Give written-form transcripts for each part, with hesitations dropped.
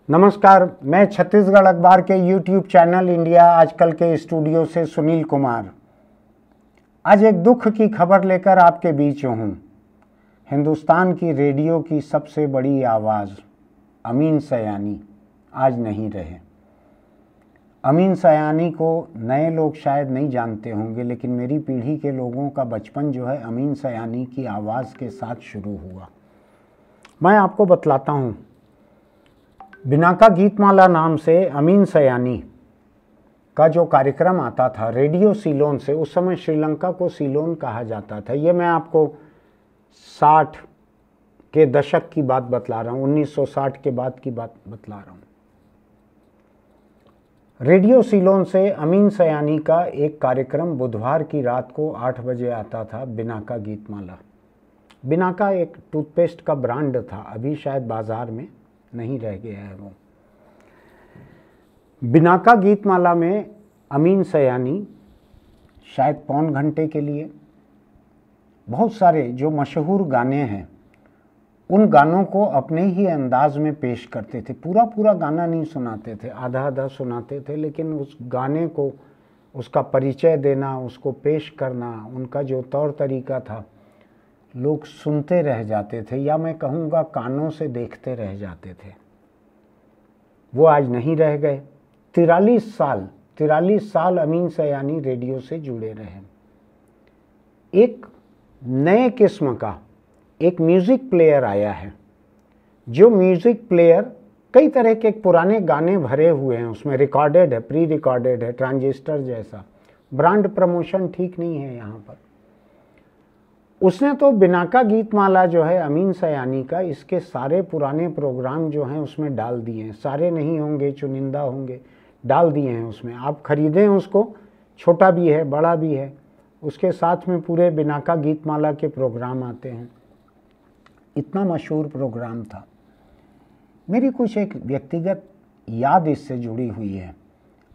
नमस्कार, मैं छत्तीसगढ़ अखबार के YouTube चैनल इंडिया आजकल के स्टूडियो से सुनील कुमार आज एक दुख की खबर लेकर आपके बीच हूँ। हिंदुस्तान की रेडियो की सबसे बड़ी आवाज़ अमीन सयानी आज नहीं रहे। अमीन सयानी को नए लोग शायद नहीं जानते होंगे, लेकिन मेरी पीढ़ी के लोगों का बचपन जो है अमीन सयानी की आवाज़ के साथ शुरू हुआ। मैं आपको बतलाता हूँ। बिनाका गीतमाला नाम से अमीन सयानी का जो कार्यक्रम आता था रेडियो सीलोन से, उस समय श्रीलंका को सीलोन कहा जाता था। ये मैं आपको 60 के दशक की बात बतला रहा हूँ, 1960 के बाद की बात बतला रहा हूँ। रेडियो सीलोन से अमीन सयानी का एक कार्यक्रम बुधवार की रात को 8 बजे आता था, बिनाका गीतमाला। बिनाका एक टूथपेस्ट का ब्रांड था, अभी शायद बाजार में नहीं रह गया है वो। बिनाका गीतमाला में अमीन सयानी शायद पौन घंटे के लिए बहुत सारे जो मशहूर गाने हैं उन गानों को अपने ही अंदाज में पेश करते थे। पूरा पूरा गाना नहीं सुनाते थे, आधा आधा सुनाते थे, लेकिन उस गाने को, उसका परिचय देना, उसको पेश करना, उनका जो तौर तरीका था, लोग सुनते रह जाते थे, या मैं कहूँगा कानों से देखते रह जाते थे। वो आज नहीं रह गए। 43 साल अमीन सयानी रेडियो से जुड़े रहे। एक नए किस्म का एक म्यूज़िक प्लेयर आया है, जो म्यूज़िक प्लेयर कई तरह के पुराने गाने भरे हुए हैं, उसमें रिकॉर्डेड है, प्री रिकॉर्डेड है, ट्रांजिस्टर जैसा। ब्रांड प्रमोशन ठीक नहीं है यहाँ पर। उसने तो बिनाका गीतमाला जो है अमीन सयानी का, इसके सारे पुराने प्रोग्राम जो हैं उसमें डाल दिए हैं। सारे नहीं होंगे, चुनिंदा होंगे, डाल दिए हैं उसमें। आप खरीदें उसको, छोटा भी है, बड़ा भी है, उसके साथ में पूरे बिनाका गीतमाला के प्रोग्राम आते हैं। इतना मशहूर प्रोग्राम था। मेरी कुछ एक व्यक्तिगत याद इससे जुड़ी हुई है।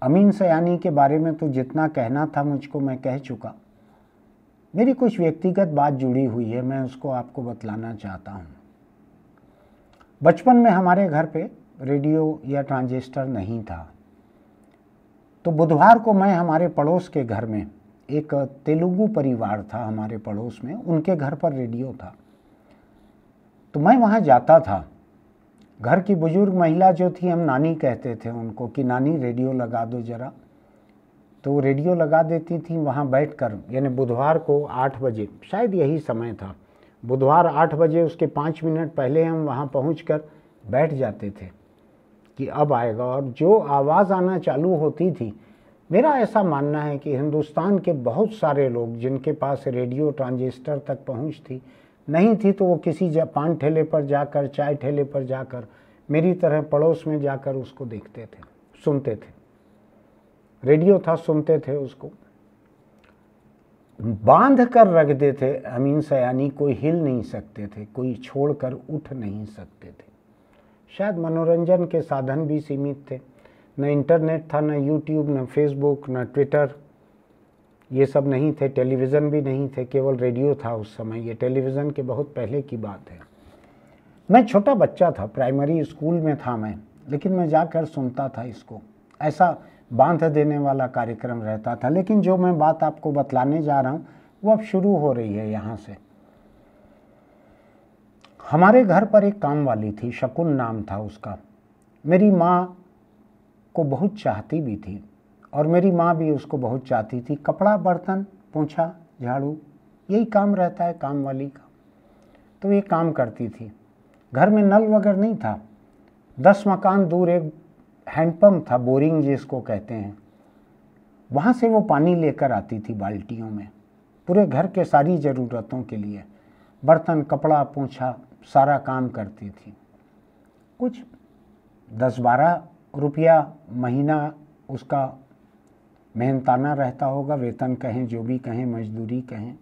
अमीन सयानी के बारे में तो जितना कहना था मुझको मैं कह चुका। मेरी कुछ व्यक्तिगत बात जुड़ी हुई है, मैं उसको आपको बतलाना चाहता हूँ। बचपन में हमारे घर पे रेडियो या ट्रांजिस्टर नहीं था, तो बुधवार को मैं हमारे पड़ोस के घर में, एक तेलुगु परिवार था हमारे पड़ोस में, उनके घर पर रेडियो था, तो मैं वहाँ जाता था। घर की बुजुर्ग महिला जो थी, हम नानी कहते थे उनको, कि नानी रेडियो लगा दो ज़रा, तो वो रेडियो लगा देती थी। वहाँ बैठकर, यानी बुधवार को 8 बजे, शायद यही समय था, बुधवार 8 बजे, उसके 5 मिनट पहले हम वहाँ पहुँचकर बैठ जाते थे कि अब आएगा। और जो आवाज़ आना चालू होती थी, मेरा ऐसा मानना है कि हिंदुस्तान के बहुत सारे लोग जिनके पास रेडियो ट्रांजिस्टर तक पहुँच थी, नहीं थी तो वो किसी पान ठेले पर जाकर, चाय ठेले पर जाकर, मेरी तरह पड़ोस में जाकर उसको देखते थे, सुनते थे। रेडियो था, सुनते थे उसको, बांध कर रख देते। अमीन सयानी कोई हिल नहीं सकते थे, कोई छोड़कर उठ नहीं सकते थे। शायद मनोरंजन के साधन भी सीमित थे, न इंटरनेट था, न यूट्यूब, न फेसबुक, न ट्विटर, ये सब नहीं थे। टेलीविज़न भी नहीं थे, केवल रेडियो था उस समय। ये टेलीविज़न के बहुत पहले की बात है। मैं छोटा बच्चा था, प्राइमरी स्कूल में था मैं, लेकिन मैं जाकर सुनता था इसको। ऐसा बांध देने वाला कार्यक्रम रहता था। लेकिन जो मैं बात आपको बतलाने जा रहा हूँ वो अब शुरू हो रही है यहाँ से। हमारे घर पर एक काम वाली थी, शकुन नाम था उसका। मेरी माँ को बहुत चाहती भी थी और मेरी माँ भी उसको बहुत चाहती थी। कपड़ा, बर्तन, पोंछा, झाड़ू, यही काम रहता है काम वाली का। तो ये काम करती थी। घर में नल वगैरह नहीं था। 10 मकान दूर एक हैंडपम्प था, बोरिंग जिसको कहते हैं, वहाँ से वो पानी लेकर आती थी बाल्टियों में, पूरे घर के सारी ज़रूरतों के लिए। बर्तन, कपड़ा, पोंछा, सारा काम करती थी। कुछ 10-12 रुपया महीना उसका मेहनताना रहता होगा, वेतन कहें, जो भी कहें, मजदूरी कहें।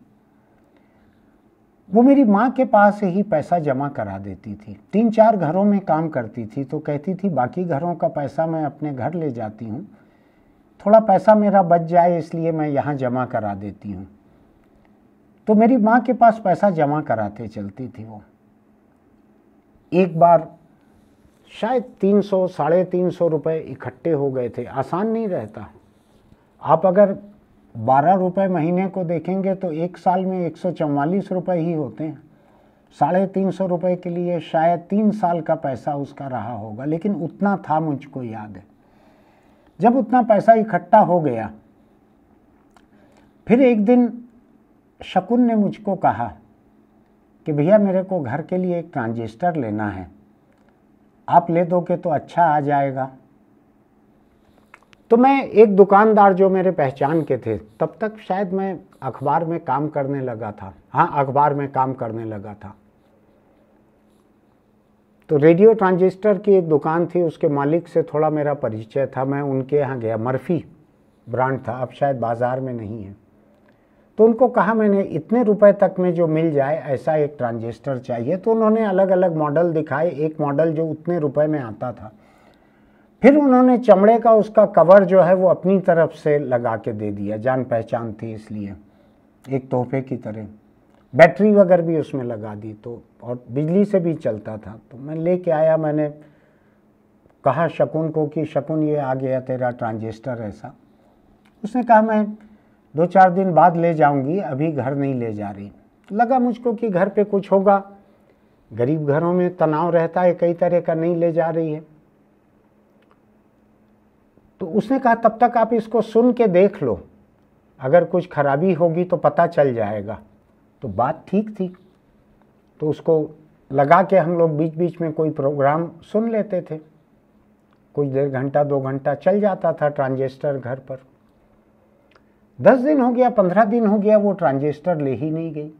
वो मेरी माँ के पास से ही पैसा जमा करा देती थी। 3-4 घरों में काम करती थी, तो कहती थी बाकी घरों का पैसा मैं अपने घर ले जाती हूँ, थोड़ा पैसा मेरा बच जाए इसलिए मैं यहाँ जमा करा देती हूँ। तो मेरी माँ के पास पैसा जमा कराते चलती थी वो। एक बार शायद 300 350 रुपये इकट्ठे हो गए थे। आसान नहीं रहता। आप अगर 12 रुपये महीने को देखेंगे तो एक साल में 144 रुपये ही होते हैं। 350 रुपये के लिए शायद 3 साल का पैसा उसका रहा होगा, लेकिन उतना था, मुझको याद है। जब उतना पैसा इकट्ठा हो गया, फिर एक दिन शकुन ने मुझको कहा कि भैया मेरे को घर के लिए एक ट्रांजिस्टर लेना है, आप ले दोगे तो अच्छा आ जाएगा। तो मैं एक दुकानदार जो मेरे पहचान के थे, तब तक शायद मैं अखबार में काम करने लगा था, हाँ अखबार में काम करने लगा था। तो रेडियो ट्रांजिस्टर की एक दुकान थी, उसके मालिक से थोड़ा मेरा परिचय था। मैं उनके यहाँ गया, मर्फी ब्रांड था, अब शायद बाज़ार में नहीं है। तो उनको कहा मैंने इतने रुपए तक में जो मिल जाए ऐसा एक ट्रांजिस्टर चाहिए। तो उन्होंने अलग अलग मॉडल दिखाए, एक मॉडल जो उतने रुपए में आता था। फिर उन्होंने चमड़े का उसका कवर जो है वो अपनी तरफ से लगा के दे दिया, जान पहचान थी इसलिए, एक तोहफे की तरह। बैटरी वगैरह भी उसमें लगा दी, तो और बिजली से भी चलता था। तो मैं लेके आया, मैंने कहा शकुन को कि शकुन ये आ गया तेरा ट्रांजिस्टर ऐसा। उसने कहा मैं 2-4 दिन बाद ले जाऊंगी, अभी घर नहीं ले जा रही। लगा मुझको कि घर पे कुछ होगा, गरीब घरों में तनाव रहता है कई तरह का, नहीं ले जा रही है। तो उसने कहा तब तक आप इसको सुन के देख लो, अगर कुछ खराबी होगी तो पता चल जाएगा। तो बात ठीक थी। तो उसको लगा के हम लोग बीच बीच में कोई प्रोग्राम सुन लेते थे, कुछ देर, घंटा 2 घंटा चल जाता था ट्रांजिस्टर घर पर। 10 दिन हो गया, 15 दिन हो गया, वो ट्रांजिस्टर ले ही नहीं गई।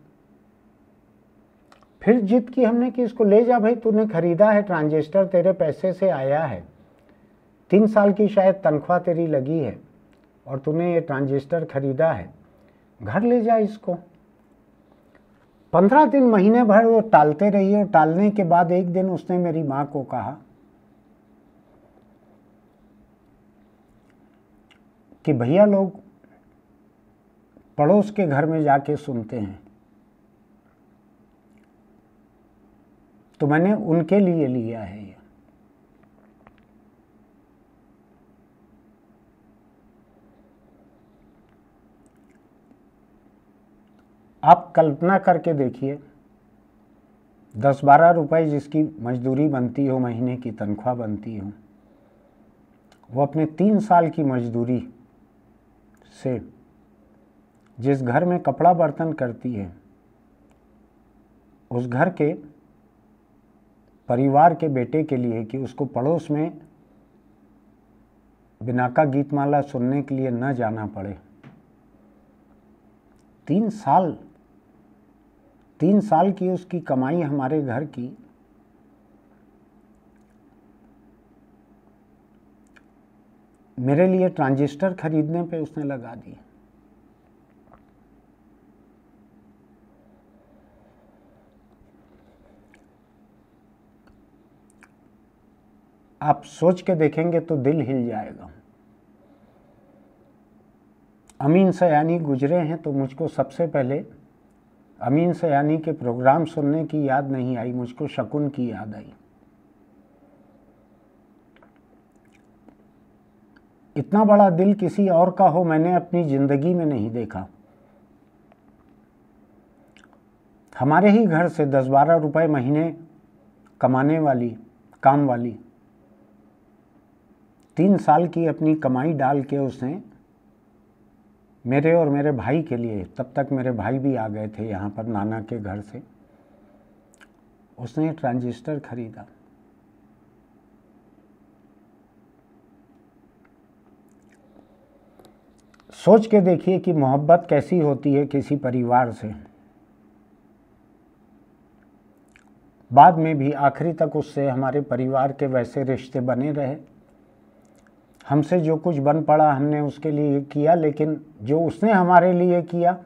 फिर जिद की हमने कि इसको ले जा भाई, तूने खरीदा है ट्रांजिस्टर, तेरे पैसे से आया है, 3 साल की शायद तनख्वाह तेरी लगी है और तूने ये ट्रांजिस्टर खरीदा है, घर ले जा इसको। 15 दिन, महीने भर वो टालते रही। और टालने के बाद एक दिन उसने मेरी माँ को कहा कि भैया लोग पड़ोस के घर में जाके सुनते हैं, तो मैंने उनके लिए लिया है ये। आप कल्पना करके देखिए, 10-12 रुपए जिसकी मजदूरी बनती हो, महीने की तनख्वाह बनती हो, वो अपने 3 साल की मजदूरी से जिस घर में कपड़ा बर्तन करती है, उस घर के परिवार के बेटे के लिए कि उसको पड़ोस में बिनाका गीतमाला सुनने के लिए न जाना पड़े। 3 साल की उसकी कमाई हमारे घर की, मेरे लिए ट्रांजिस्टर खरीदने पे उसने लगा दी। आप सोच के देखेंगे तो दिल हिल जाएगा। अमीन सयानी गुजरे हैं तो मुझको सबसे पहले अमीन सयानी के प्रोग्राम सुनने की याद नहीं आई, मुझको शकुन की याद आई। इतना बड़ा दिल किसी और का हो मैंने अपनी जिंदगी में नहीं देखा। हमारे ही घर से 10-12 रुपए महीने कमाने वाली, काम वाली, 3 साल की अपनी कमाई डाल के उसने मेरे और मेरे भाई के लिए, तब तक मेरे भाई भी आ गए थे यहाँ पर नाना के घर से, उसने ट्रांजिस्टर खरीदा। सोच के देखिए कि मोहब्बत कैसी होती है किसी परिवार से। बाद में भी आखिरी तक उससे हमारे परिवार के वैसे रिश्ते बने रहे। हमसे जो कुछ बन पड़ा हमने उसके लिए किया, लेकिन जो उसने हमारे लिए किया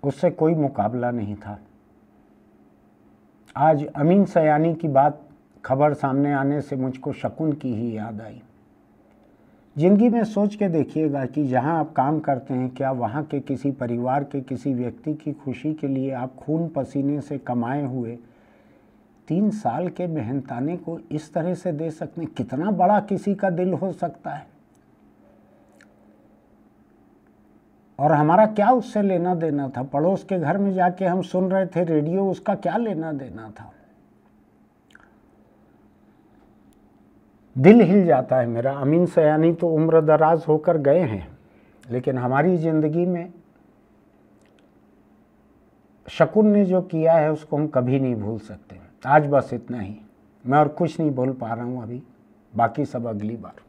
उससे कोई मुकाबला नहीं था। आज अमीन सयानी की बात, खबर सामने आने से मुझको शकुन की ही याद आई। ज़िंदगी में सोच के देखिएगा कि जहाँ आप काम करते हैं, क्या वहाँ के किसी परिवार के किसी व्यक्ति की खुशी के लिए आप खून पसीने से कमाए हुए 3 साल के मेहनताने को इस तरह से दे सकते हैं। कितना बड़ा किसी का दिल हो सकता है। और हमारा क्या उससे लेना देना था। पड़ोस के घर में जाके हम सुन रहे थे रेडियो, उसका क्या लेना देना था। दिल हिल जाता है मेरा। अमीन सयानी तो उम्र दराज होकर गए हैं, लेकिन हमारी ज़िंदगी में शकुन ने जो किया है उसको हम कभी नहीं भूल सकते। आज बस इतना ही। मैं और कुछ नहीं बोल पा रहा हूँ अभी, बाकी सब अगली बार।